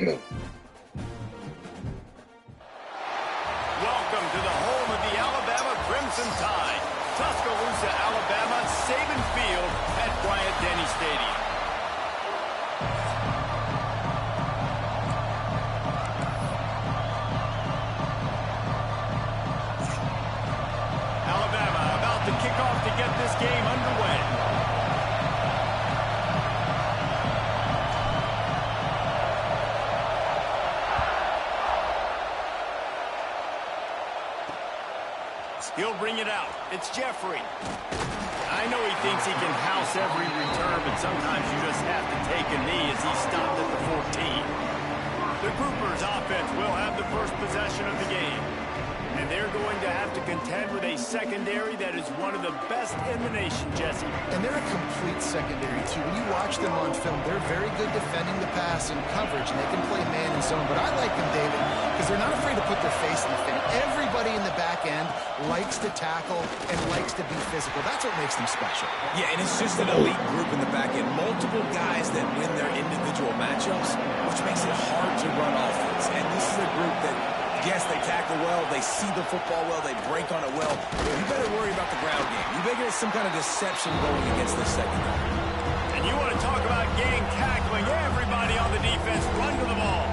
Welcome to the home of the Alabama Crimson Tide. Tuscaloosa, Alabama, Saban Field at Bryant-Denny Stadium. Alabama about to kick off to get this game underway. He'll bring it out. It's Jeffrey. I know he thinks he can house every return, but sometimes you just have to take a knee as he stopped at the 14. The Groupers offense will have the first possession of the game. And they're going to have to contend with a secondary that is one of the best in the nation, Jesse. And they're a complete secondary, too. When you watch them on film, they're very good defending the pass and coverage, and they can play man and zone. But I like them, David, because they're not afraid to put their face in the thing. Everybody in the back end likes to tackle and likes to be physical. That's what makes them special. Yeah, and it's just an elite group in the back end. Multiple guys that win their individual matchups, which makes it hard to run offense. And this is a group that, yes, they tackle well, they see the football well, they break on it well. You better worry about the ground game. You better get some kind of deception going against this secondary. And you want to talk about gang tackling, everybody on the defense run to the ball.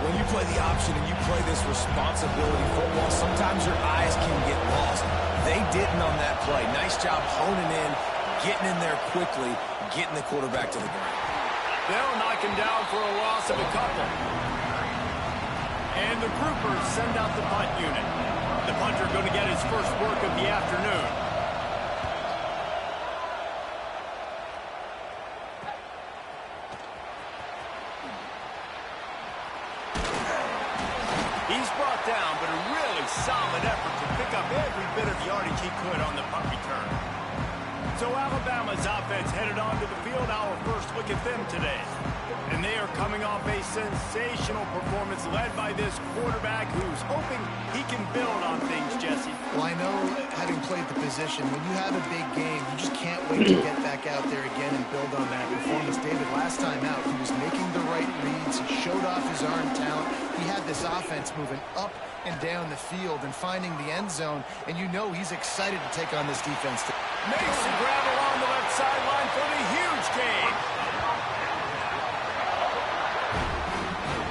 When you play the option and you play this responsibility football, sometimes your eyes can get lost. They didn't on that play. Nice job honing in, getting in there quickly, getting the quarterback to the ground. They'll knock him down for a loss of a couple. And the Groupers send out the punt unit. The punter going to get his first work of the afternoon. He's brought down, but a really solid effort to pick up every bit of yardage he could on the punt return. So Alabama's offense headed onto the field. Our first look at them today. And they are coming off a sensational performance led by this quarterback who's hoping he can build on things, Jesse. Well, I know, having played the position, when you have a big game, you just can't wait to get back out there again and build on that performance. David, last time out, he was making the right reads. He showed off his arm talent. He had this offense moving up and down the field and finding the end zone, and you know he's excited to take on this defense. Makes a grab along the left sideline for the huge gain.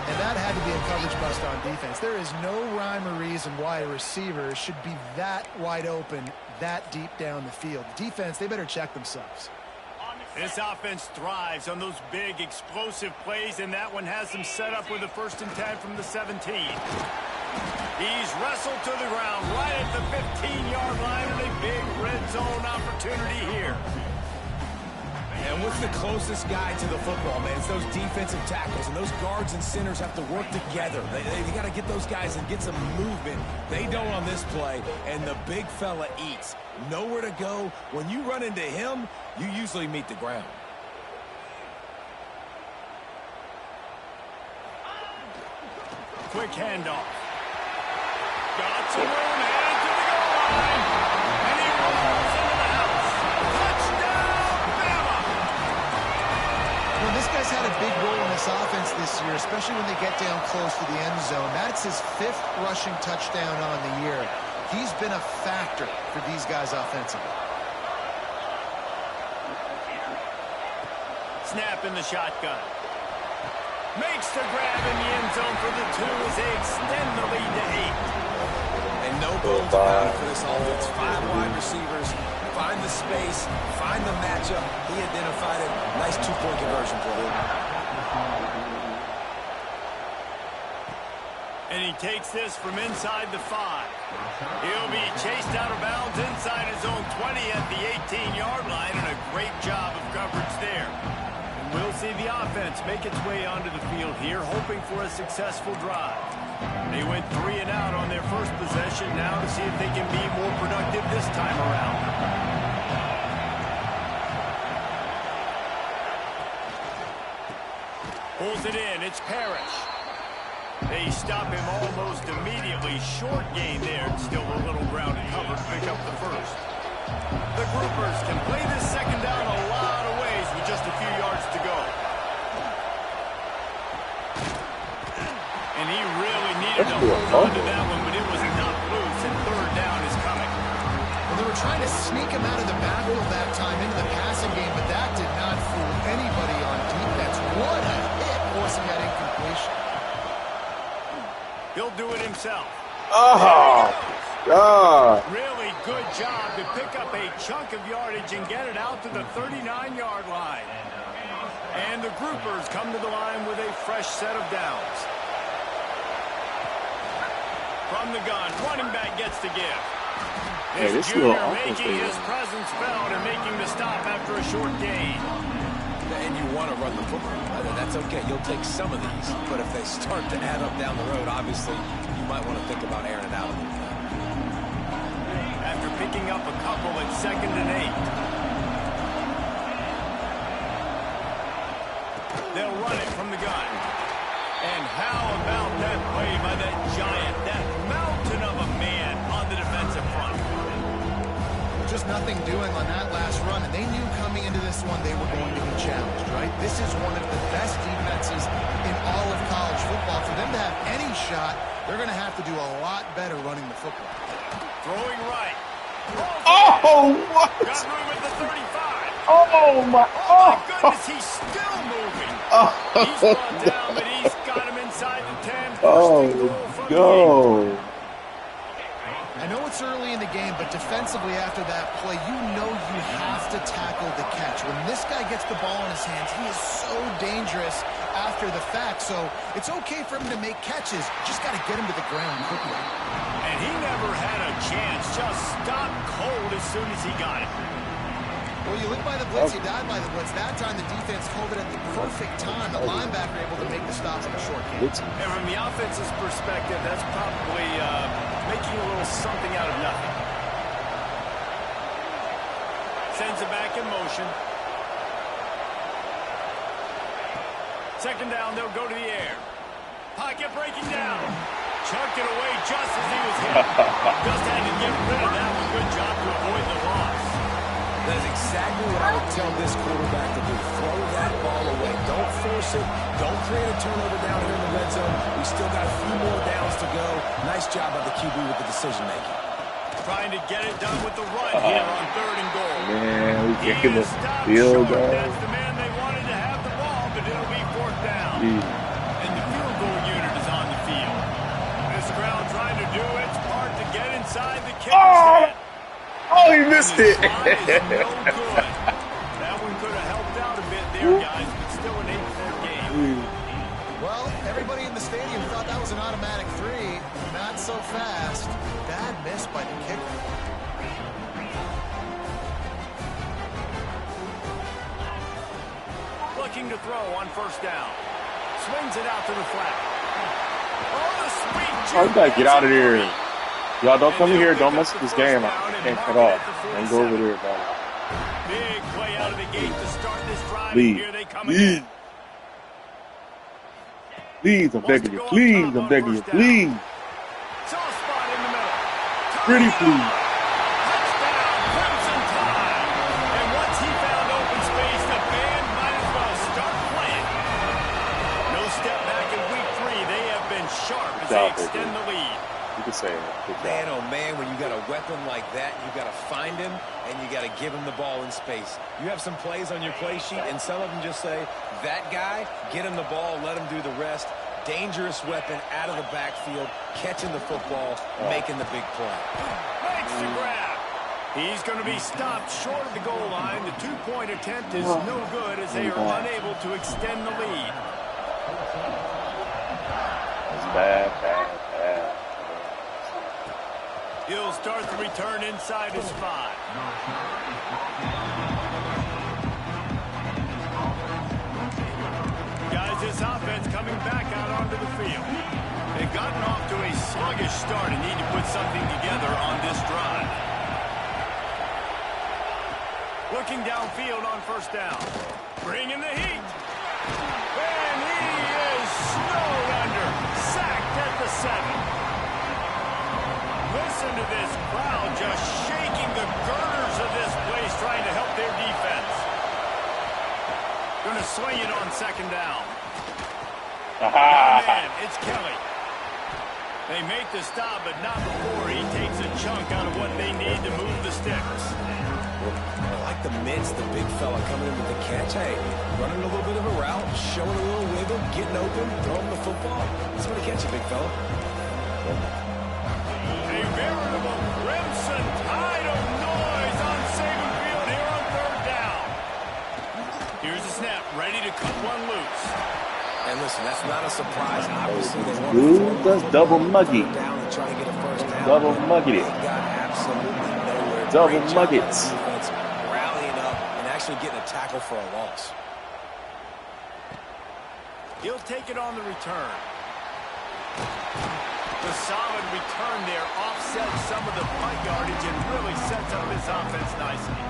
And that had to be a coverage bust on defense. There is no rhyme or reason why a receiver should be that wide open, that deep down the field. Defense, they better check themselves. This offense thrives on those big, explosive plays, and that one has them set up with a 1st and 10 from the 17. He's wrestled to the ground right at the 15-yard line, and a big red zone opportunity here. And what's the closest guy to the football, man? It's those defensive tackles, and those guards and centers have to work together. They got to get those guys and get some movement. They don't on this play, and the big fella eats. Nowhere to go. When you run into him, you usually meet the ground. Quick handoff. Got some room, headed to the goal line. And he rolls into the house. Touchdown, Bama! Well, this guy's had a big role in this offense this year, especially when they get down close to the end zone. That's his 5th rushing touchdown on the year. He's been a factor for these guys offensively. Snap in the shotgun. Makes the grab in the end zone for the 2 as they extend the lead to 8. And no bones about it for this offense. 5 wide receivers. Find the space. Find the matchup. He identified it. Nice 2-point conversion play. And he takes this from inside the 5. He'll be chased out of bounds inside his own 20 at the 18-yard line, and a great job of coverage there. And we'll see the offense make its way onto the field here, hoping for a successful drive. They went 3 and out on their first possession, now to see if they can be more productive this time around. Pulls it in, it's Parrish. They stop him almost immediately. Short gain there. Still a little ground and cover to pick up the first. The Groupers can play this second down a lot of ways with just a few yards to go. Trying to hold on to that one, but it was not loose, and third down is coming. Well, they were trying to sneak him out of the backfield that time into the passing game, but that did not fool anybody on defense. What a hit, forcing that incompletion. He'll do it himself. Oh, God. Really good job to pick up a chunk of yardage and get it out to the 39-yard line. And the groupers come to the line with a fresh set of downs. From the gun, running back gets to give. Hey, this junior little making his presence felt and making the stop after a short gain. And you want to run the football. That's okay. You'll take some of these. But if they start to add up down the road, obviously, you might want to think about airing it out a little bit. After picking up a couple at 2nd and 8. They'll run it from the gun. And how about that play by that giant, that mountain of a man on the defensive front? Just nothing doing on that last run, and they knew coming into this one they were going to be challenged, right? This is one of the best defenses in all of college football. For them to have any shot, they're going to have to do a lot better running the football. Throwing right. Oh, what? Got room at the 35. Oh, my. Oh, my goodness, he's still moving. Oh, He's brought down, but he's got him inside the 10. oh, go. I know it's early in the game, but defensively after that play, you know you have to tackle the catch. When this guy gets the ball in his hands, he is so dangerous after the fact. So it's okay for him to make catches. Just got to get him to the ground quickly. And he never had a chance. Just stopped cold as soon as he got it. Well, you live by the blitz, you die by the blitz. That time the defense called it at the perfect time. The linebacker able to make the stop on a short game. And from the offense's perspective, that's probably making a little something out of nothing. Sends it back in motion. 2nd down, they'll go to the air. Pocket breaking down. Chucked it away just as he was hit. Just had to get rid of that one. Good job to avoid the loss. That is exactly what I would tell this quarterback to do. Throw that ball away. Don't force it. Don't create a turnover down here in the red zone. We still got a few more downs to go. Nice job by the QB with the decision-making. Trying to get it done with the run here on 3rd and goal. Man, we He kicking the is stopped field short. goal. That's the man they wanted to have the ball, but it'll be 4th down. And the field goal unit is on the field. This crowd trying to do its part to get inside the kicker's head. Oh, he missed it. No good. That one could have helped out a bit there, guys, but still an 8-4 game. Well, everybody in the stadium thought that was an automatic 3. Not so fast. Bad miss by the kicker. Looking to throw on 1st down. Swings it out to the flat. Oh, the sweet Oh, you gotta get out of here. Y'all don't come in here. Don't mess with this game. I can't cut off. Don't go over there, bro. Big play out of the gate to start this drive. Please. Here they come Please. again. Please, I'm begging you. Please, I'm begging you. Please. Soft spot in the middle. Pretty please. Touchdown, Crimson Tide. And once he found open space, the band might as well start playing. No step back in week 3. They have been sharp as they extend the lead. You can say it. Good Man, job. oh man, when you got a weapon like that, you got to find him and you got to give him the ball in space. You have some plays on your play sheet, and some of them just say, that guy, get him the ball, let him do the rest. Dangerous weapon out of the backfield, catching the football, making the big play. Makes the grab. He's going to be stopped short of the goal line. The 2-point attempt is no good as they are unable to extend the lead. It's bad. He'll start the return inside his 5. Guys, this offense coming back out onto the field. They've gotten off to a sluggish start and need to put something together on this drive. Looking downfield on 1st down. Bringing the heat. And he is snowed under. Sacked at the 7. Listen to this crowd just shaking the girders of this place, trying to help their defense. Going to swing it on 2nd down. Man, it's Kelly. They make the stop, but not before he takes a chunk out of what they need to move the sticks. I like the mitts, the big fella coming in with the catch. Hey, running a little bit of a route, showing a little wiggle, getting open, throwing the football. Somebody catch you, big fella. A veritable crimson tide of noise on Saban Field here on third down. Here's a snap, ready to cut one loose. And listen, that's not a surprise. Obviously, they want Ooh, that's double muggy. down and try to get a first down. Double muggy. Got absolutely nowhere. Double Great job muggets. on defense, rallying up and actually getting a tackle for a loss. He'll take it on the return. The solid return there offsets some of the punt yardage and really sets up his offense nicely.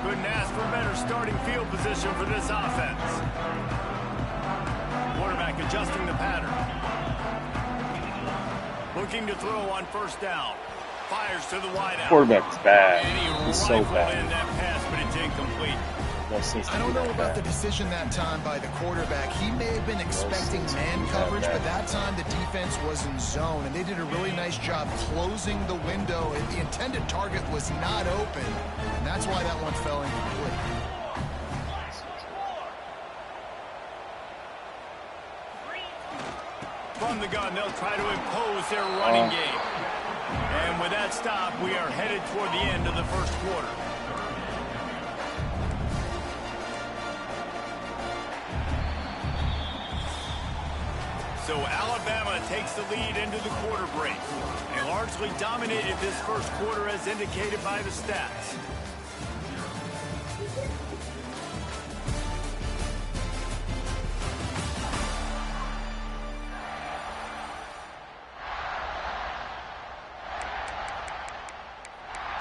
Couldn't ask for a better starting field position for this offense. Quarterback adjusting the pattern. Looking to throw on first down. Fires to the wideout. Quarterback's bad. And he He's so rifled bad. in that pass, but it's incomplete. No sense to I don't be know that about the bad. decision that time by the quarterback. He may have been expecting man coverage, but that time the defense was in zone, and they did a really nice job closing the window. The intended target was not open, and that's why that one fell incomplete. From the gun, they'll try to impose their running game. And with that stop, we are headed toward the end of the first quarter. So Alabama takes the lead into the quarter break. They largely dominated this first quarter as indicated by the stats.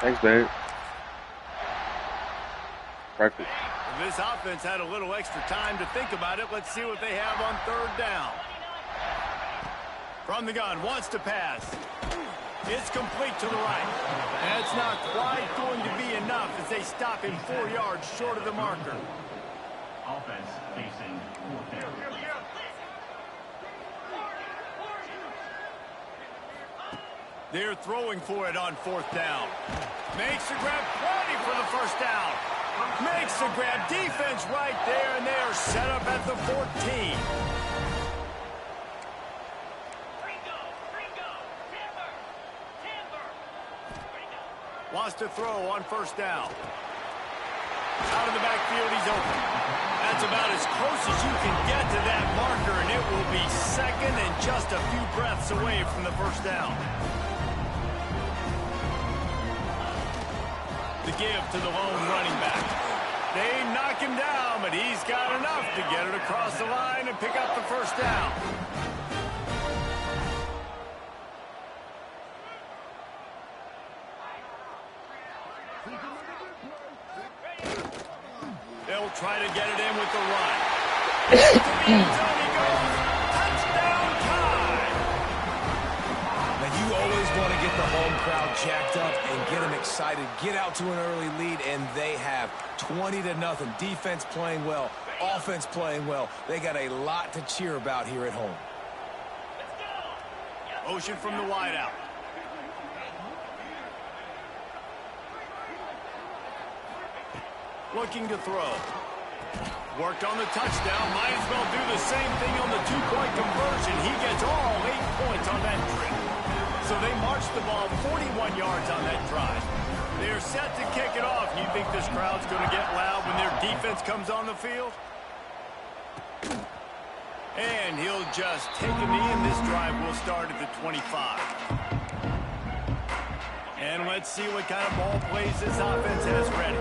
Thanks, babe. Perfect. This offense had a little extra time to think about it. Let's see what they have on third down. From the gun, wants to pass. It's complete to the right. That's not quite going to be enough as they stop him 4 yards short of the marker. Offense facing fourth down. They're throwing for it on fourth down. Makes the grab, plenty for the first down. Makes the grab, defense right there, and they are set up at the 14. Wants to throw on first down. Out of the backfield, he's open. That's about as close as you can get to that marker, and it will be second and just a few breaths away from the first down. The give to the lone running back. They knock him down, but he's got enough to get it across the line and pick up the first down. They'll try to get it in with the run. To the end zone he goes. Touchdown time. Now, you always want to get the home crowd jacked up and get them excited, get out to an early lead, and they have 20-0. Defense playing well, offense playing well. They got a lot to cheer about here at home. Motion from the wideout. Looking to throw. Worked on the touchdown. Might as well do the same thing on the two-point conversion. He gets all 8 points on that trip. So they marched the ball 41 yards on that drive. They're set to kick it off. You think this crowd's going to get loud when their defense comes on the field? And he'll just take a knee, and this drive will start at the 25. And let's see what kind of ball plays this offense has ready.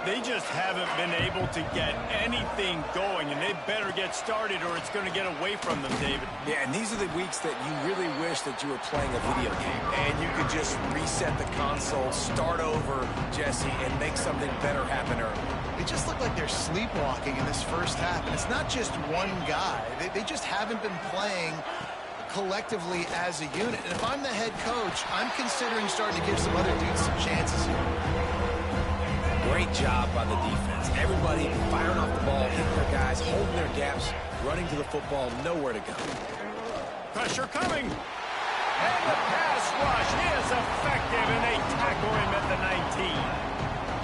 They just haven't been able to get anything going, and they better get started or it's going to get away from them, David. Yeah, and these are the weeks that you really wish that you were playing a video game and you could just reset the console, start over, Jesse, and make something better happen early. They just look like they're sleepwalking in this first half, and it's not just one guy. They just haven't been playing collectively as a unit. And if I'm the head coach, I'm considering starting to give some other dudes some chances here. Great job by the defense. Everybody firing off the ball, hitting their guys, holding their gaps, running to the football, nowhere to go. Pressure coming. And the pass rush is effective, and they tackle him at the 19.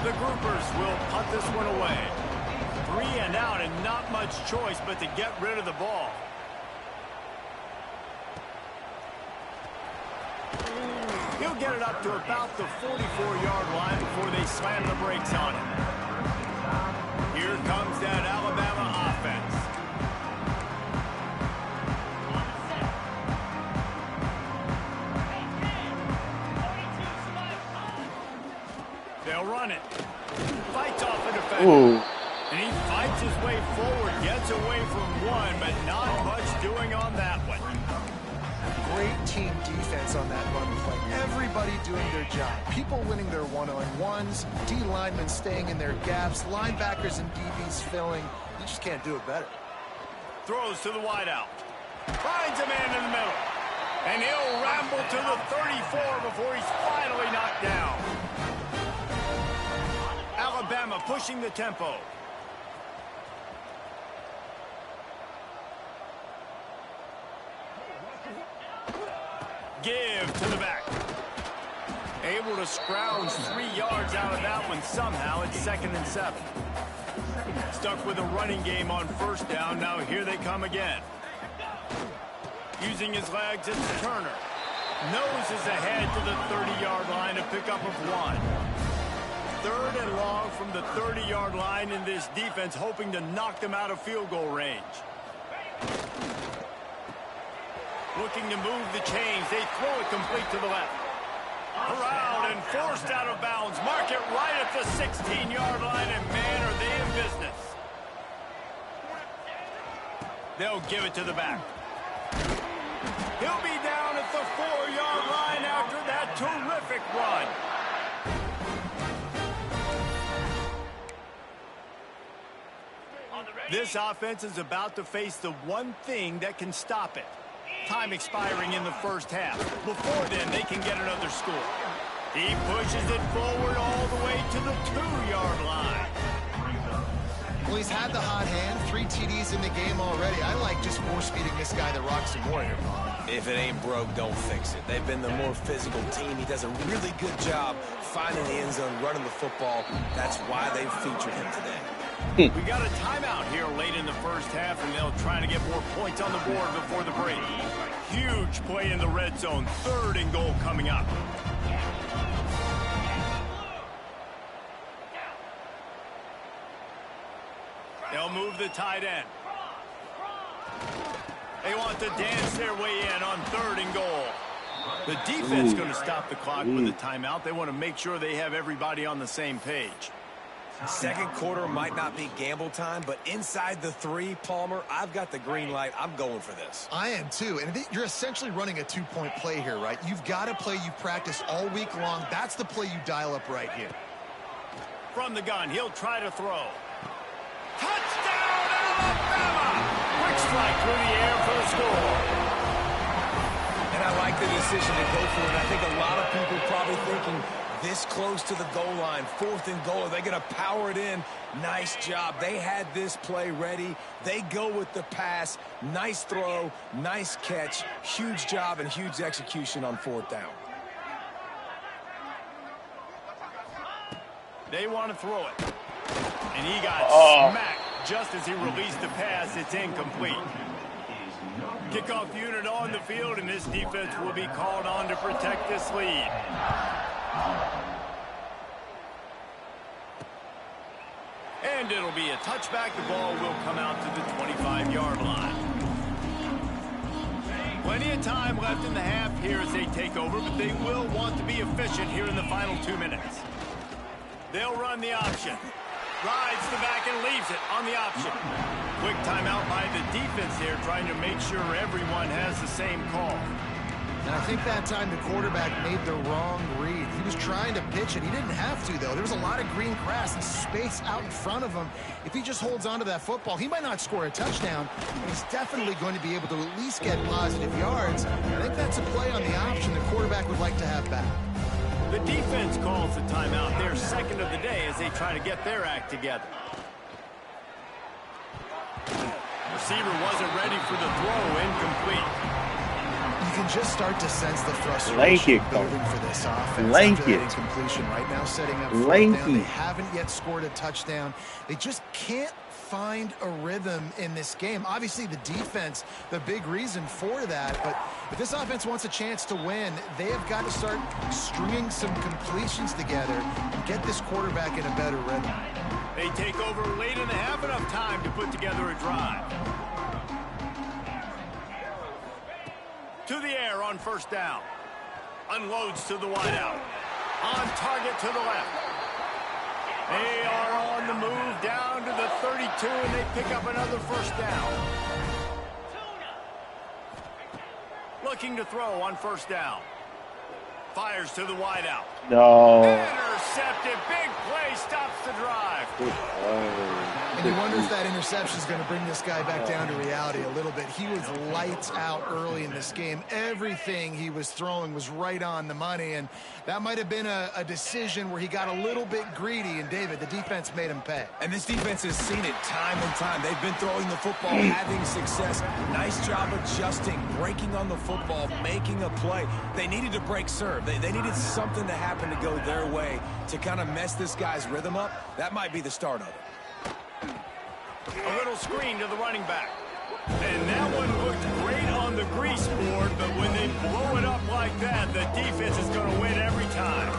The groupers will punt this one away. 3 and out, and not much choice but to get rid of the ball. He'll get it up to about the 44-yard line before they slam the brakes on him. Here comes that Alabama offense. They'll run it. Fights off the defender. Ooh. And he fights his way forward, gets away from one, but not much doing on that one. Great team defense on that run play. Everybody doing their job. People winning their one-on-ones, D linemen staying in their gaps, linebackers and DBs filling. You just can't do it better. Throws to the wideout. Finds a man in the middle. And he'll ramble to the 34 before he's finally knocked down. Alabama pushing the tempo. Give to the back. Able to scrounge 3 yards out of that one somehow. It's 2nd and 7. Stuck with a running game on first down. Now here they come again. Using his legs, it's Turner. Noses ahead to the 30-yard line, a pickup of 1. 3rd and long from the 30-yard line, in this defense hoping to knock them out of field goal range. Looking to move the chains. They throw it complete to the left. Around and forced out of bounds. Mark it right at the 16-yard line, and man, are they in business. They'll give it to the back. He'll be down at the 4-yard line after that terrific run. This offense is about to face the one thing that can stop it. Time expiring in the first half. Before then, they can get another score. He pushes it forward all the way to the 2-yard line. Well, he's had the hot hand, 3 TDs in the game already. I like just force-feeding this guy the rock some more here. If it ain't broke, don't fix it. They've been the more physical team. He does a really good job finding the end zone, running the football. That's why they've featured him today. We got a timeout here late in the first half, and they'll try to get more points on the board before the break. Huge play in the red zone. 3rd and goal coming up. They'll move the tight end. They want to dance their way in on 3rd and goal. The defense going to stop the clock with a timeout. They want to make sure they have everybody on the same page. Second quarter might not be gamble time, but inside the 3, Palmer, I've got the green light. I'm going for this. I am too, and you're essentially running a 2-point play here, right? You've got a play you practice all week long. That's the play you dial up right here. From the gun, he'll try to throw. Touchdown, Alabama! Quick strike through the air for the score. And I like the decision to go for it. I think a lot of people probably thinking this close to the goal line, 4th and goal. Are they going to power it in? Nice job. They had this play ready. They go with the pass. Nice throw, nice catch. Huge job and huge execution on 4th down. They want to throw it. And he got smacked just as he released the pass. It's incomplete. Kickoff unit on the field, and this defense will be called on to protect this lead. And it'll be a touchback. The ball will come out to the 25-yard line. Plenty of time left in the half here as they take over, but they will want to be efficient here in the final 2 minutes. They'll run the option. Rides the back and leaves it on the option. Quick timeout by the defense here, trying to make sure everyone has the same call. And I think that time the quarterback made the wrong read. He was trying to pitch it. He didn't have to, though. There was a lot of green grass and space out in front of him. If he just holds on to that football, he might not score a touchdown, but he's definitely going to be able to at least get positive yards. I think that's a play on the option the quarterback would like to have back. The defense calls the timeout, their second of the day, as they try to get their act together. Receiver wasn't ready for the throw, incomplete. You can just start to sense the frustration building for this offense after that incompletion. Right now setting up fourth down. They haven't yet scored a touchdown. They just can't find a rhythm in this game. Obviously, the defense, the big reason for that. But if this offense wants a chance to win, they have got to start stringing some completions together and get this quarterback in a better rhythm. They take over late in the half, enough time to put together a drive. To the air on first down. Unloads to the wideout. On target to the left. They are on the move down to the 32, and they pick up another first down. Looking to throw on first down. Fires to the wideout. No. Intercepted. Big play. Stops the drive. And you wonder if that interception is going to bring this guy back down to reality a little bit. He was lights out early in this game. Everything he was throwing was right on the money, and that might have been a decision where he got a little bit greedy, and David, the defense made him pay. And this defense has seen it time and time. They've been throwing the football, having success. Nice job adjusting, breaking on the football, making a play. They needed to break serve. They needed something to happen to go their way to kind of mess this guy's rhythm up. That might be the start of it. A little screen to the running back. And that one looked great on the grease board, but when they blow it up like that, the defense is going to win every time.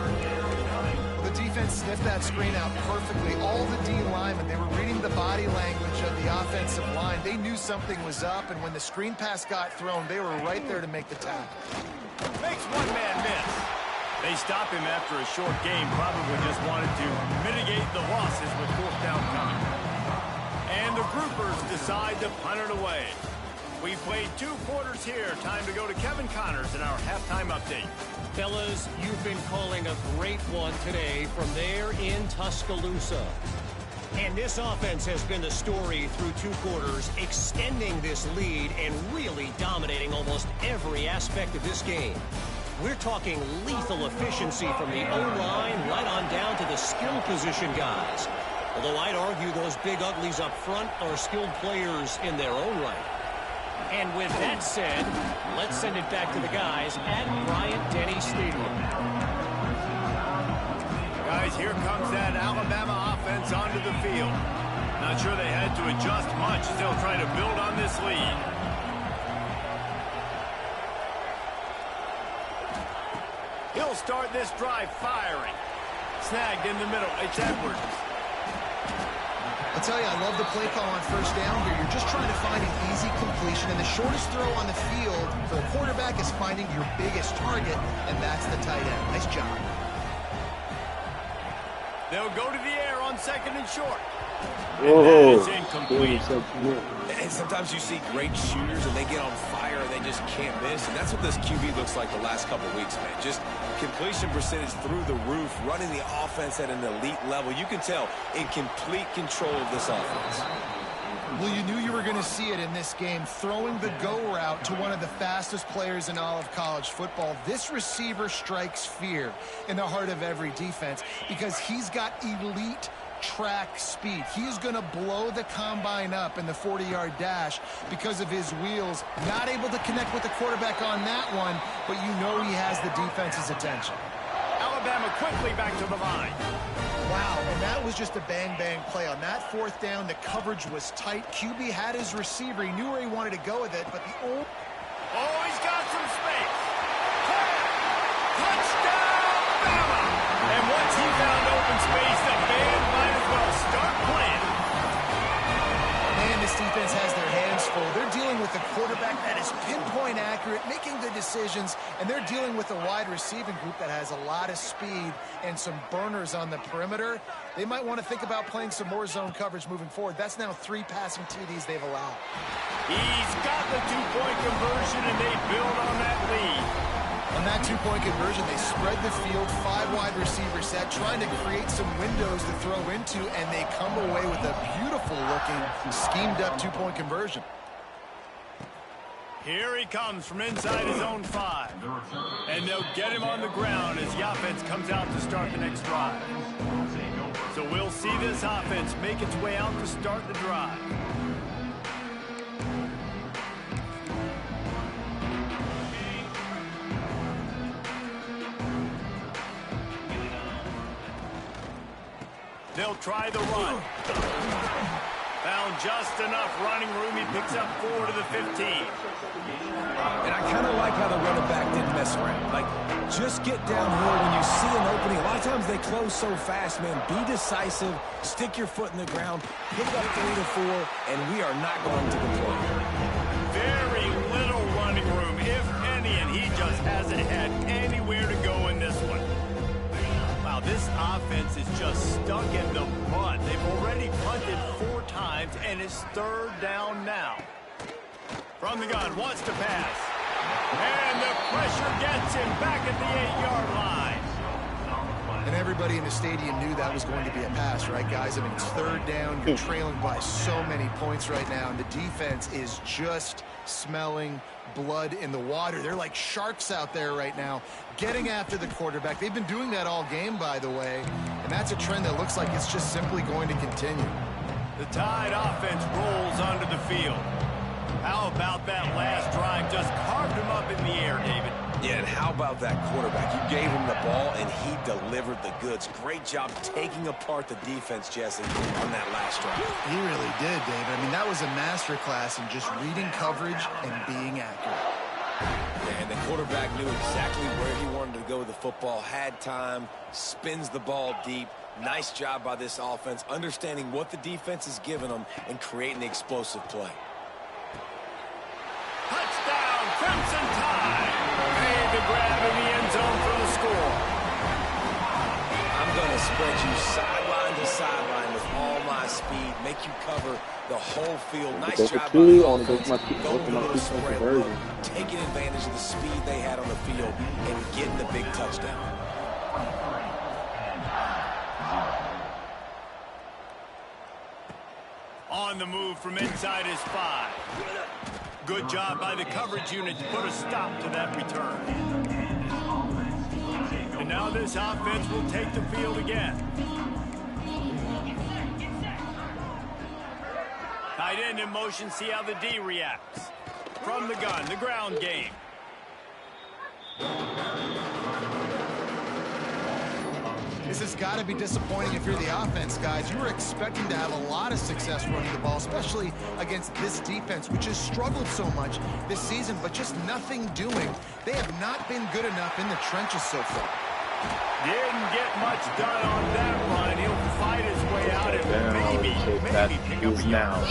The defense sniffed that screen out perfectly. All the D linemen, they were reading the body language of the offensive line. They knew something was up, and when the screen pass got thrown, they were right there to make the tackle. Makes one man miss. They stop him after a short game, probably just wanted to mitigate the losses with fourth down coming. And the groupers decide to punt it away. We played 2 quarters here. Time to go to Kevin Connors in our halftime update. Fellas, you've been calling a great one today from there in Tuscaloosa. And this offense has been the story through 2 quarters, extending this lead and really dominating almost every aspect of this game. We're talking lethal efficiency from the O-line right on down to the skill position guys. Although I'd argue those big uglies up front are skilled players in their own right. And with that said, let's send it back to the guys at Bryant-Denny Stadium. Guys, here comes that Alabama offense onto the field. Not sure they had to adjust much as they'll try to build on this lead. He'll start this drive firing. Snagged in the middle. It's Edwards. I'll tell you, I love the play call on first down here. You're just trying to find an easy completion, and the shortest throw on the field for the quarterback is finding your biggest target, and that's the tight end. Nice job. They'll go to the air on second and short. Whoa. That is incomplete. And sometimes you see great shooters and they get on fire and they just can't miss. And that's what this QB looks like the last couple of weeks, man. Just completion percentage through the roof, running the offense at an elite level. You can tell in complete control of this offense. Well, you knew you were going to see it in this game, throwing the go route to one of the fastest players in all of college football. This receiver strikes fear in the heart of every defense because he's got elite track speed. He's going to blow the combine up in the 40-yard dash because of his wheels. Not able to connect with the quarterback on that one, but you know he has the defense's attention. Alabama quickly back to the line. Wow, and that was just a bang-bang play. On that fourth down, the coverage was tight. QB had his receiver. He knew where he wanted to go with it, but the old... Oh, he's got some space. Touchdown, Bama! And once he found open space, the band might as well start playing. Man, this defense has their hands full. They're dealing with a quarterback that is pinpoint accurate, making the decisions, and they're dealing with a wide receiving group that has a lot of speed and some burners on the perimeter. They might want to think about playing some more zone coverage moving forward. That's now 3 passing TDs they've allowed. He's got the 2-point conversion, and they build on that lead. On that 2-point conversion, they spread the field, 5 wide receiver set, trying to create some windows to throw into, and they come away with a beautiful-looking, schemed-up 2-point conversion. Here he comes from inside his own 5. And they'll get him on the ground as the offense comes out to start the next drive. So we'll see this offense make its way out to start the drive. They'll try the run. Found just enough running room. He picks up 4 to the 15. And I kind of like how the running back didn't mess around. Like, just get downhill when you see an opening. A lot of times they close so fast, man. Be decisive. Stick your foot in the ground. Pick up 3 to 4, and we are not going to complain. Very little running room, if any, and he just hasn't had anywhere to go in this one. Wow, this offense is just stuck in the mud. They've already punted 4 times, and it's 3rd down now. From the gun, wants to pass. And the pressure gets him back at the 8-yard line. And everybody in the stadium knew that was going to be a pass, right, guys? I mean, it's 3rd down. You're trailing by so many points right now, and the defense is just smelling blood in the water. They're like sharks out there right now, getting after the quarterback. They've been doing that all game, by the way, and that's a trend that looks like it's just simply going to continue. The Tide offense rolls onto the field. How about that last drive? Just carved him up in the air, David. Yeah, and how about that quarterback? You gave him the ball, and he delivered the goods. Great job taking apart the defense, Jesse, on that last drive. He really did, David. I mean, that was a masterclass in just reading coverage and being accurate. Yeah, and the quarterback knew exactly where he wanted to go with the football, had time, spins the ball deep. Nice job by this offense, understanding what the defense is giving them and creating the explosive play. Touchdown, Crimson Tide. Made the grab in the end zone for the score. I'm going to spread you sideline to sideline with all my speed, make you cover the whole field. Nice job by the offense. Go to the spread look, taking advantage of the speed they had on the field and getting the big touchdown. On the move from inside his 5. Good job by the coverage unit to put a stop to that return. And now this offense will take the field again. Tight end in motion, see how the D reacts. From the gun, the ground game. This has got to be disappointing if you're the offense, guys. You were expecting to have a lot of success running the ball, especially against this defense, which has struggled so much this season, but just nothing doing. They have not been good enough in the trenches so far. Didn't get much done on that run. He'll fight his way out and maybe pick up a yard.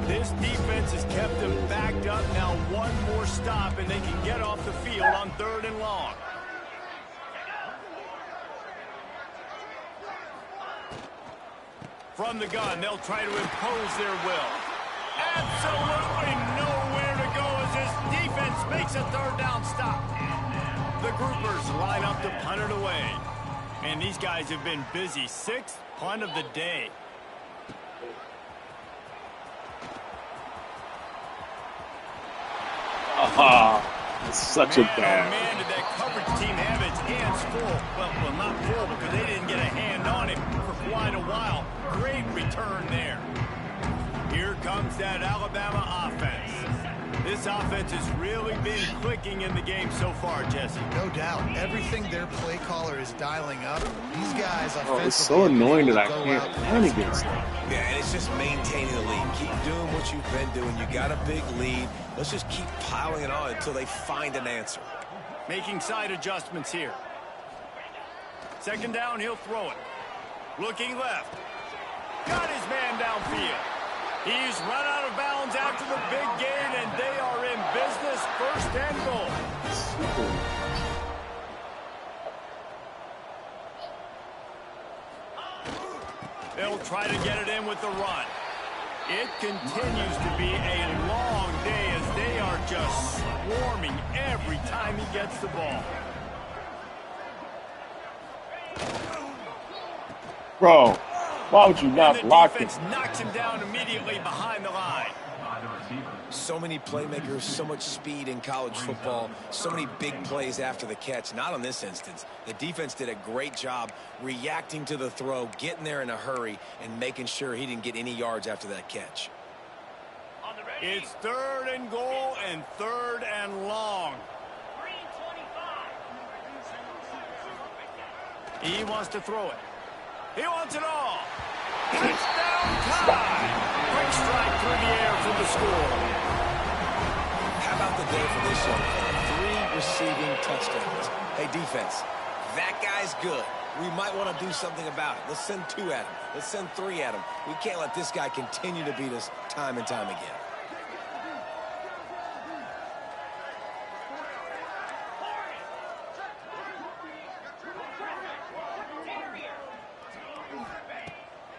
This defense has kept them backed up. Now one more stop, and they can get off the field on 3rd and long. From the gun, they'll try to impose their will. Absolutely nowhere to go as this defense makes a 3rd down stop. The groupers line up to punt it away. And these guys have been busy. 6th punt of the day. It's such a bad. Man, did that coverage team have its hands full. Well, not full because they didn't get a hand on him for quite a while. Great return there. Here comes that Alabama offense. This offense has really been clicking in the game so far, Jesse. No doubt. Everything their play caller is dialing up. These guys offensively. It's so annoying that I can't plan against them. Yeah, and it's just maintaining the lead. Keep doing what you've been doing. You got a big lead. Let's just keep piling it on until they find an answer. Making side adjustments here. 2nd down, he'll throw it. Looking left. Got his man downfield. He's run out of bounds after the big gain, and they are in business. 1st and goal. They'll try to get it in with the run. It continues to be a long day as they are just swarming every time he gets the ball. Bro, why would you not block it? And the defense knocks him down immediately behind the line. By the receiver. So many playmakers, so much speed in college football, so many big plays after the catch. Not on this instance. The defense did a great job reacting to the throw, getting there in a hurry, and making sure he didn't get any yards after that catch. It's 3rd and goal and 3rd and long. He wants to throw it. He wants it all. Touchdown time. Quick strike through the air for the score. How about the day for this young man? 3 receiving touchdowns. Hey, defense, that guy's good. We might want to do something about it. Let's send 2 at him. Let's send 3 at him. We can't let this guy continue to beat us time and time again.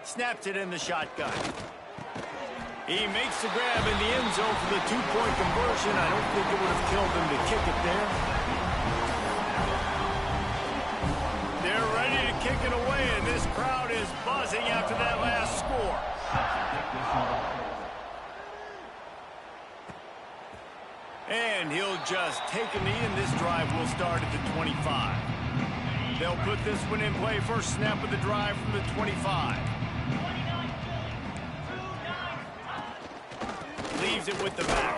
Snaps it in the shotgun. He makes the grab in the end zone for the 2-point conversion. I don't think it would have killed him to kick it there. They're ready to kick it away, and this crowd is buzzing after that last score. And he'll just take a knee, and this drive will start at the 25. They'll put this one in play. First snap of the drive from the 25. Leaves it with the back.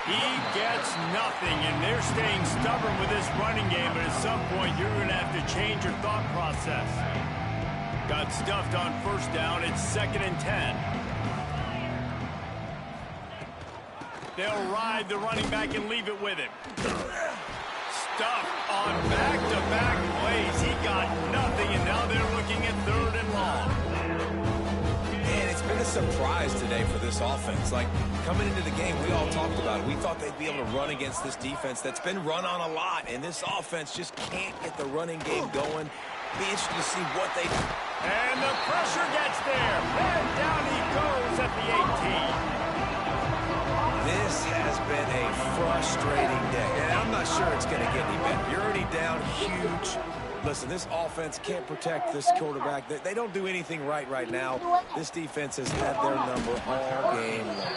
He gets nothing, and they're staying stubborn with this running game, but at some point you're going to have to change your thought process. Got stuffed on first down. It's 2nd and 10. They'll ride the running back and leave it with him. Stuffed on back-to-back plays. He got nothing, and now they're looking at 3rd and long. And it's been a surprise today for this offense. Like, coming into the game, we all talked about it. We thought they'd be able to run against this defense that's been run on a lot, and this offense just can't get the running game going. Be interested to see what they do. And the pressure gets there. And down he goes at the 18. This has been a frustrating day, and I'm not sure it's going to get any better. You're already down huge. Listen, this offense can't protect this quarterback. They don't do anything right now. This defense has had their number all game long.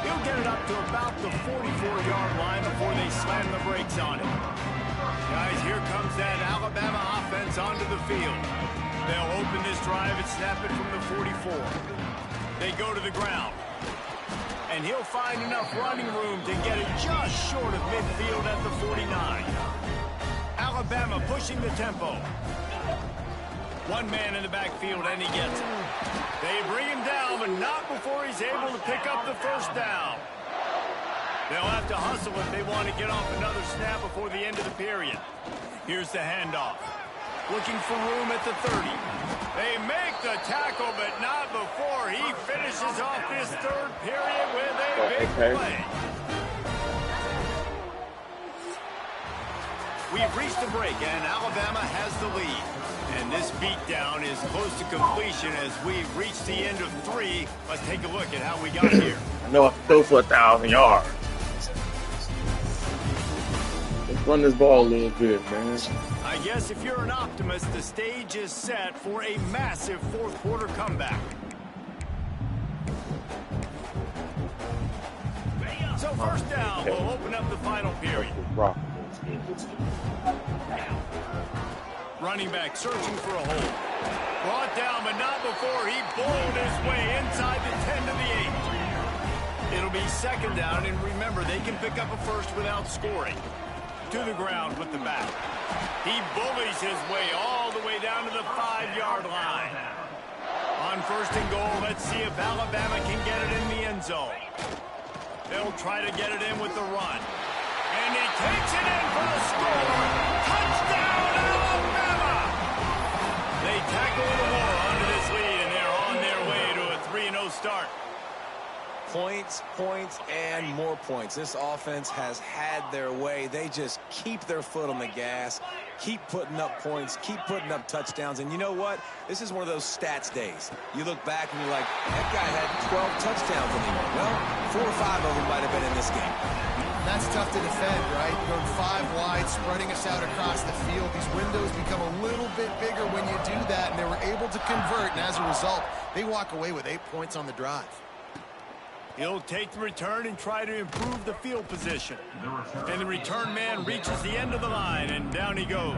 He'll get it up to about the 44-yard line before they slam the brakes on him. Guys, here comes that Alabama offense onto the field. They'll open this drive and snap it from the 44. They go to the ground. And he'll find enough running room to get it just short of midfield at the 49. Alabama pushing the tempo. One man in the backfield, and he gets it. They bring him down, but not before he's able to pick up the first down. They'll have to hustle if they want to get off another snap before the end of the period. Here's the handoff. Looking for room at the 30. They make the tackle, but not before he finishes off this 3rd period with a big play. We've reached the break, and Alabama has the lead. And this beatdown is close to completion as we've reached the end of 3. Let's take a look at how we got here. I know I can throw for 1,000 yards. Let's run this ball a little bit, man. I guess if you're an optimist, the stage is set for a massive 4th quarter comeback. So first down will open up the final period. Running back searching for a hole. Brought down, but not before he bowled his way inside the 10 to the 8. It'll be 2nd down, and remember, they can pick up a first without scoring. To the ground with the back. He bullies his way all the way down to the 5-yard line. On 1st and goal, let's see if Alabama can get it in the end zone. They'll try to get it in with the run. And he takes it in for the score. Touchdown, Alabama! They tackle a little more onto this lead, and they're on their way to a 3-0 start. Points, and more points. This offense has had their way. They just keep their foot on the gas, keep putting up points, keep putting up touchdowns. And you know what? This is one of those stats days. You look back and you're like, that guy had 12 touchdowns in the game. Well, 4 or 5 of them might have been in this game. That's tough to defend, right? Going 5 wide, spreading us out across the field. These windows become a little bit bigger when you do that, and they were able to convert, and as a result, they walk away with 8 points on the drive. He'll take the return and try to improve the field position. And the return man reaches the end of the line, and down he goes.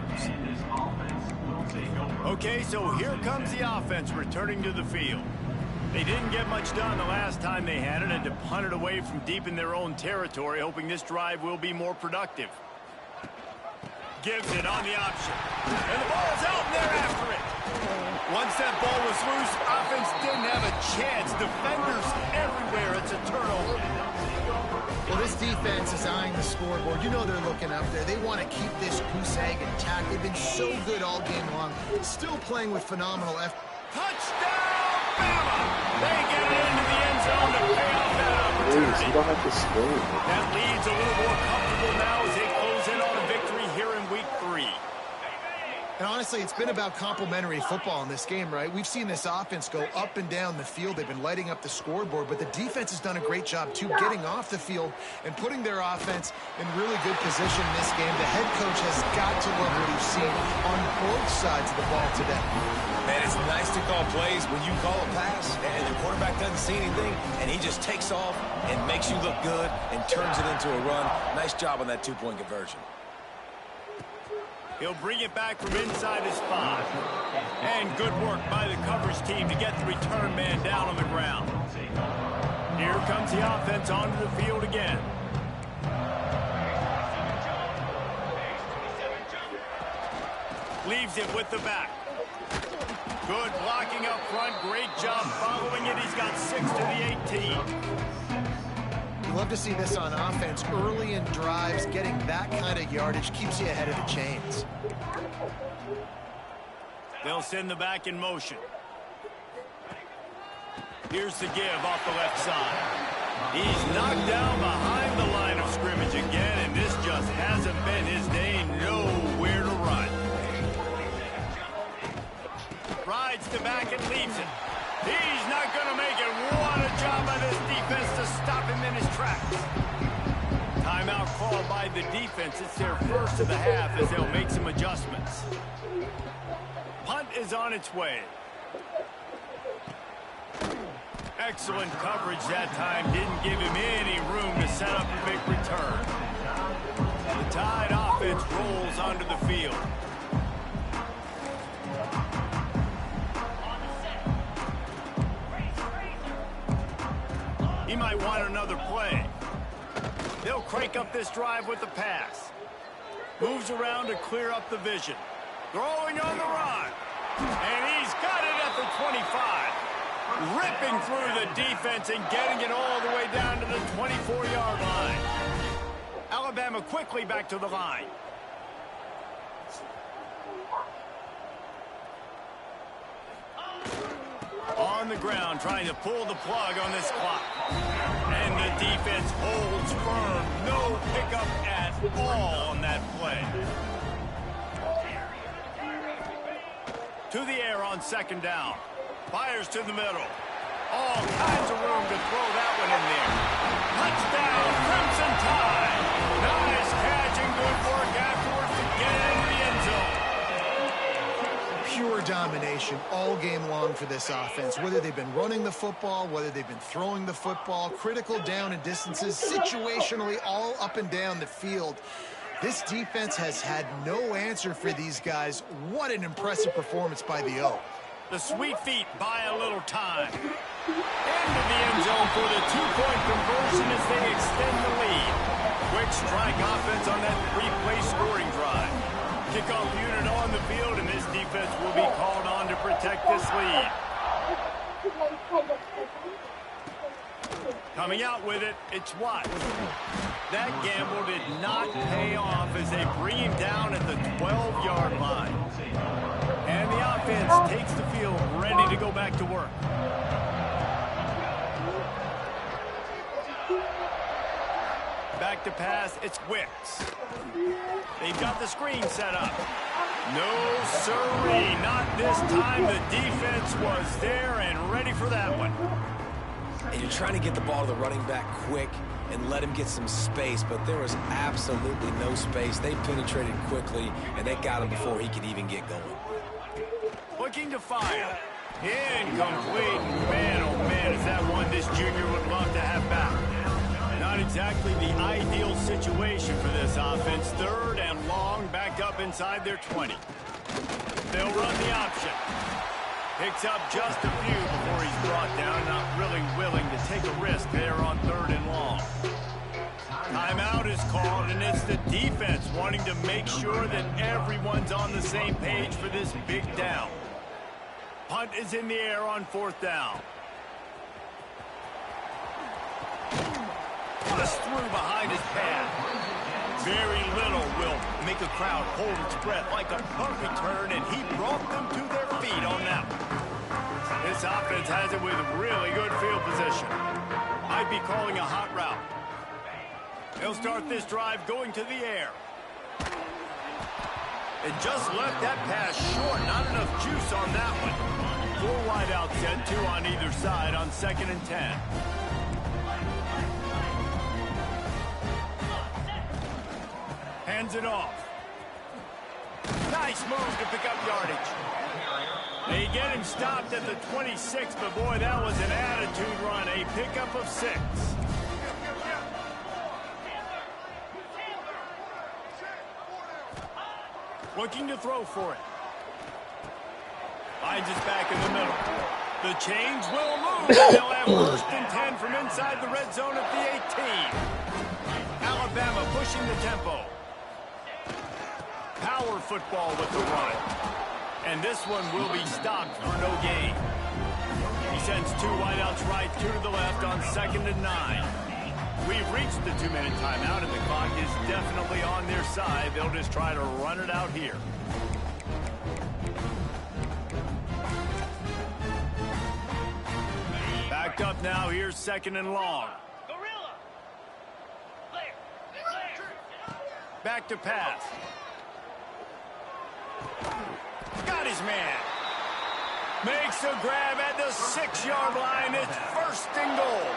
Okay, so here comes the offense returning to the field. They didn't get much done the last time they had it, and to punt it away from deep in their own territory, hoping this drive will be more productive. Gives it on the option. And the ball's out, and they're after it. Once that ball was loose, offense didn't have a chance. Defenders everywhere. It's a turnover. Well, this defense is eyeing the scoreboard. You know they're looking up there. They want to keep this goose egg intact. They've been so good all game long. Still playing with phenomenal effort. Touchdown, Bama! They get it into the end zone to pay off that opportunity. Please, you don't have to stay. That lead's a little more comfortable now as they close in on a victory here in week 3. And honestly, it's been about complementary football in this game, right? We've seen this offense go up and down the field. They've been lighting up the scoreboard, but the defense has done a great job, too, getting off the field and putting their offense in really good position in this game. The head coach has got to love what he's seen on both sides of the ball today. Man, it's nice to call plays when you call a pass and the quarterback doesn't see anything, and he just takes off and makes you look good and turns it into a run. Nice job on that two-point conversion. He'll bring it back from inside his 5. And good work by the coverage team to get the return man down on the ground. Here comes the offense onto the field again. Leaves it with the back. Good blocking up front. Great job following it. He's got 6 to the 18. You love to see this on offense. Early in drives, getting that kind of yardage keeps you ahead of the chains. They'll send the back in motion. Here's the give off the left side. He's knocked down behind the line of scrimmage again, and this just hasn't been his day. Nowhere to run. Rides the back and leaves it. He's not going to make it. What a job by this defense to stop him in his tracks. Timeout called by the defense. It's their first of the half as they'll make some adjustments. Punt is on its way. Excellent coverage that time. Didn't give him any room to set up a big return. The Tide offense rolls onto the field. He might want another play. They'll crank up this drive with the pass. Moves around to clear up the vision. Throwing on the run. And he's got it at the 25. Ripping through the defense and getting it all the way down to the 24-yard line. Alabama quickly back to the line. On the ground, trying to pull the plug on this clock. And the defense holds firm. No pickup at all on that play. To the air on second down. Fires to the middle. All kinds of room to throw that one in there. Touchdown, Crimson Tide. Nice catch and good work afterwards to get it into the end zone. Pure domination all game long for this offense. Whether they've been running the football, whether they've been throwing the football, critical down and distances, situationally all up and down the field. This defense has had no answer for these guys. What an impressive performance by the O. The Sweet Feet buy a little time. Into the end zone for the two-point conversion as they extend the lead. Quick strike offense on that three-play scoring drive. Kickoff unit on the field, and this defense will be called on to protect this lead. Coming out with it, it's Watt. That gamble did not pay off as they bring him down at the 12-yard line. And the offense takes the field ready to go back to work. Back to pass, it's Wicks. They've got the screen set up. No, sirree, not this time. The defense was there and ready for that one. And you're trying to get the ball to the running back quick and let him get some space, but there was absolutely no space. They penetrated quickly, and they got him before he could even get going. Looking to fire. Incomplete. Man, oh man, is that one this junior would love to have back. Not exactly the ideal situation for this offense. 3rd and long, backed up inside their 20. They'll run the option. Picks up just a few before he's brought down. Not really willing to take a risk there on 3rd and long. Timeout is called, and it's the defense wanting to make sure that everyone's on the same page for this big down. Punt is in the air on 4th down. Just through behind his pad. Very little will make a crowd hold its breath like a punt return, and he brought them to their feet on that one. This offense has it with really good field position. Might be calling a hot route. He'll start this drive going to the air. And just left that pass short. Not enough juice on that one. 4 wide out set, 2 on either side on 2nd and 10. Hands it off. Nice move to pick up yardage. They get him stopped at the 26, but boy, that was an attitude run. A pickup of 6. Looking to throw for it. Finds his back in the middle. The chains will move. They'll have 1st and 10 from inside the red zone at the 18. Alabama pushing the tempo. Power football with the run. And this one will be stopped for no gain. He sends 2 wideouts right, 2 to the left on 2nd and 9. We've reached the 2-minute timeout, and the clock is definitely on their side. They'll just try to run it out here. Backed up now. Here's 2nd and long. Back to pass. Got his man. Makes a grab at the 6-yard line. It's 1st and goal.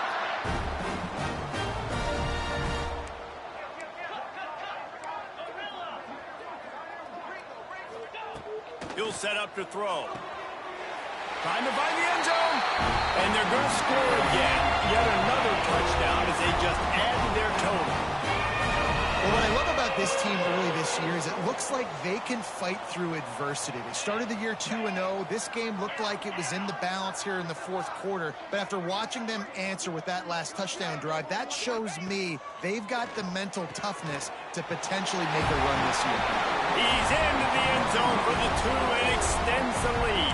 He'll set up to throw. Trying to find the end zone. And they're going to score again. Yet another touchdown as they just add to their total. Well, what I love about this team early this year is it looks like they can fight through adversity. They started the year 2-0. This game looked like it was in the balance here in the 4th quarter. But after watching them answer with that last touchdown drive, that shows me they've got the mental toughness to potentially make a run this year. He's into the end zone for the 2 and extends the lead.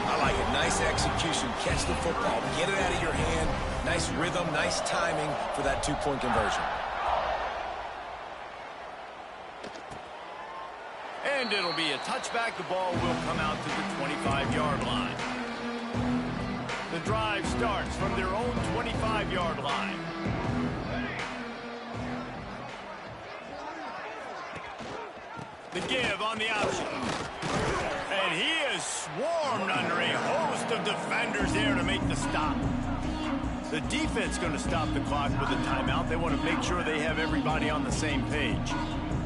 I like it. Nice execution. Catch the football. Get it out of your hand. Nice rhythm, nice timing for that 2-point conversion. And it'll be a touchback. The ball will come out to the 25-yard line. The drive starts from their own 25-yard line. The give on the option. And he is swarmed under a host of defenders there to make the stop. The defense going to stop the clock with a timeout. They want to make sure they have everybody on the same page.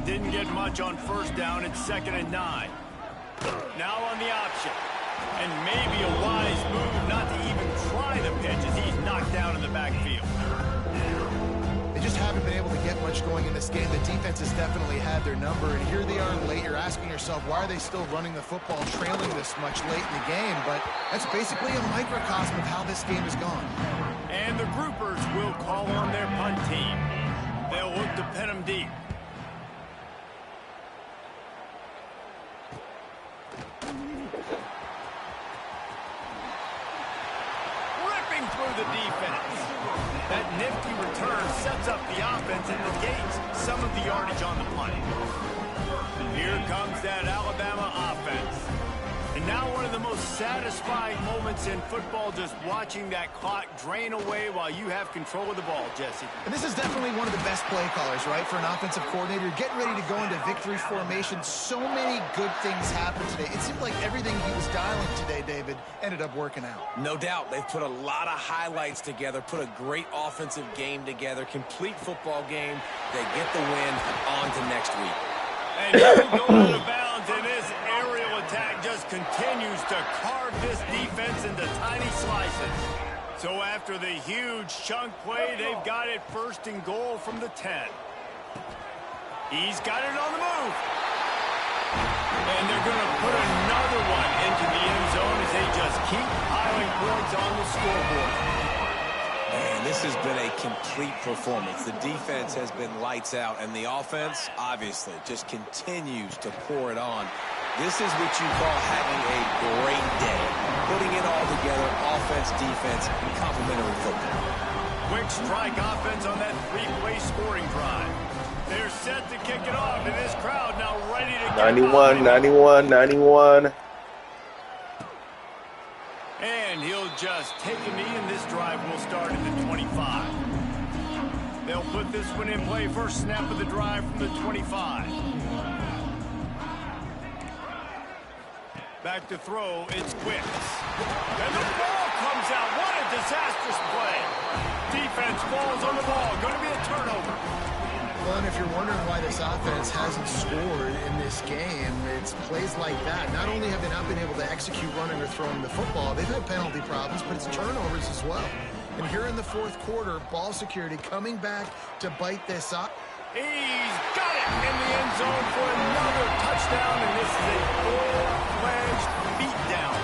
Didn't get much on 1st down. It's 2nd and 9. Now on the option. And maybe a wise move not to even try the pitch as he's knocked down in the backfield. They just haven't been able to get much going in this game. The defense has definitely had their number, and here they are late. You're asking yourself, why are they still running the football, trailing this much late in the game? But that's basically a microcosm of how this game has gone. And the groupers will call on their punt team. They'll look to pin them deep. Ripping through the defense. That nifty return sets up the offense and negates some of the yardage on the punt. Here comes that Alabama offense. And now one of the most satisfying moments in football, just watching that clock drain away while you have control of the ball, Jesse. And this is definitely one of the best play callers, right, for an offensive coordinator. Getting ready to go into victory formation. So many good things happened today. It seemed like everything he was dialing today, David, ended up working out. No doubt. They've put a lot of highlights together, put a great offensive game together, complete football game. They get the win. On to next week. And here we go out of bounds, and this aerial attack just continues to carve this defense defense into tiny slices. So after the huge chunk play, they've got it 1st and goal from the 10. He's got it on the move. And they're going to put another one into the end zone as they just keep piling points on the scoreboard. Man, this has been a complete performance. The defense has been lights out, and the offense, obviously, just continues to pour it on. This is what you call having a great day. Putting it all together, offense, defense, and complementary football. Quick strike offense on that 3-play scoring drive. They're set to kick it off, and this crowd now ready to get 91, 91, 91. And he'll just take a knee, and this drive will start at the 25. They'll put this one in play. First snap of the drive from the 25. Back to throw, it's Wicks. And the ball comes out. What a disastrous play. Defense falls on the ball. Going to be a turnover. Well, and if you're wondering why this offense hasn't scored in this game, it's plays like that. Not only have they not been able to execute running or throwing the football, they've had penalty problems, but it's turnovers as well. And here in the 4th quarter, ball security coming back to bite this up. He's got it in the end zone for another touchdown, and this is a full-fledged beatdown.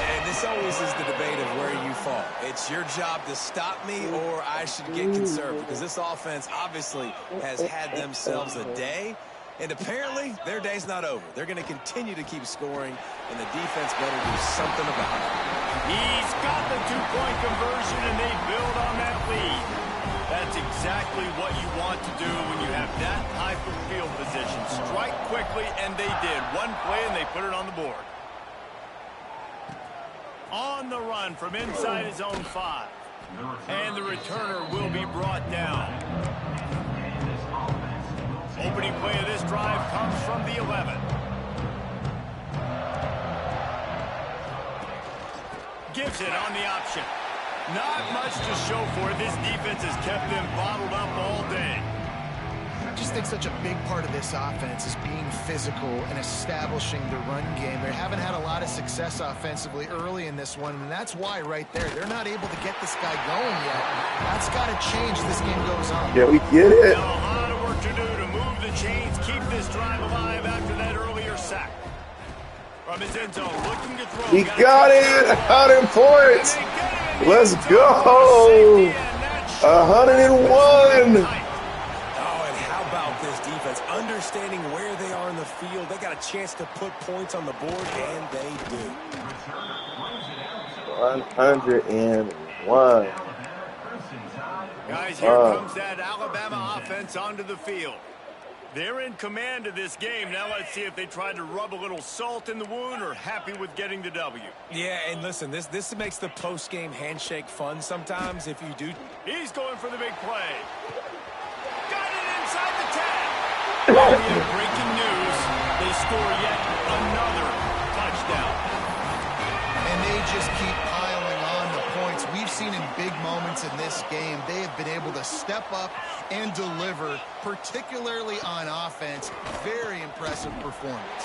And this always is the debate of where you fall. It's your job to stop me, or I should get conservative, because this offense obviously has had themselves a day, and apparently their day's not over. They're going to continue to keep scoring, and the defense better do something about it. He's got the 2-point conversion, and they build on that lead. That's exactly what you want to do when you have that type of field position. Strike quickly, and they did. One play, and they put it on the board. On the run from inside his own 5. And the returner will be brought down. Opening play of this drive comes from the 11. Gives it on the option. Not much to show for it. This defense has kept them bottled up all day. I just think such a big part of this offense is being physical and establishing the run game. They haven't had a lot of success offensively early in this one, and that's why right there. They're not able to get this guy going yet. That's got to change as this game goes on. Yeah, we get it. Now a lot of work to do to move the chains, keep this drive alive after that earlier sack. From his end zone, looking to throw. He got it. 100 points. Let's go. 101. Oh, and how about this defense? Understanding where they are in the field. They got a chance to put points on the board, and they do. 101. Guys, here comes that Alabama offense onto the field. They're in command of this game. Now let's see if they try to rub a little salt in the wound or happy with getting the W. Yeah, and listen, this makes the post-game handshake fun sometimes if you do. He's going for the big play. Got it inside the 10. Well, we have breaking news. They score yet another touchdown. And they just keep piling on the points. We've seen in big moments in this game, they have been able to step up and deliver, particularly on offense. Very impressive performance.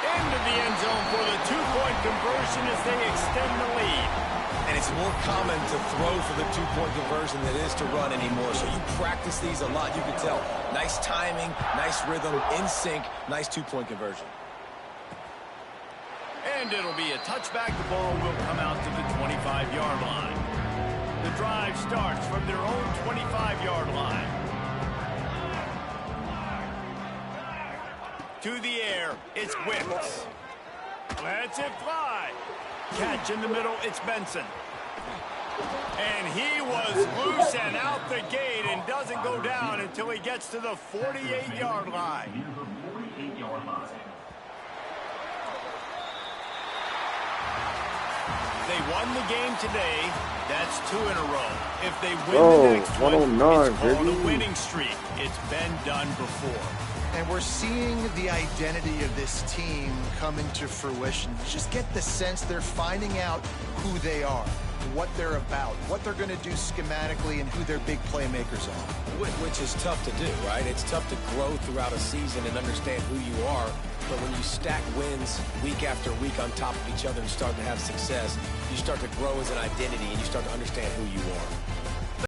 Into the end zone for the 2-point conversion as they extend the lead. And it's more common to throw for the 2-point conversion than it is to run anymore. So you practice these a lot. You can tell. Nice timing, nice rhythm, in sync, nice 2-point conversion. And it'll be a touchback. The ball will come out to the 25-yard line. The drive starts from their own 25-yard line. To the air, it's Wicks. Lets it fly. Catch in the middle, it's Benson. And he was loose and out the gate and doesn't go down until he gets to the 48-yard line. They won the game today. That's 2 in a row. If they win the next one, it's called a winning streak. It's been done before. And we're seeing the identity of this team come into fruition. You just get the sense they're finding out who they are. what they're about, what they're going to do schematically, and who their big playmakers are. Which is tough to do, right? It's tough to grow throughout a season and understand who you are. But when you stack wins week after week on top of each other and start to have success, you start to grow as an identity and you start to understand who you are.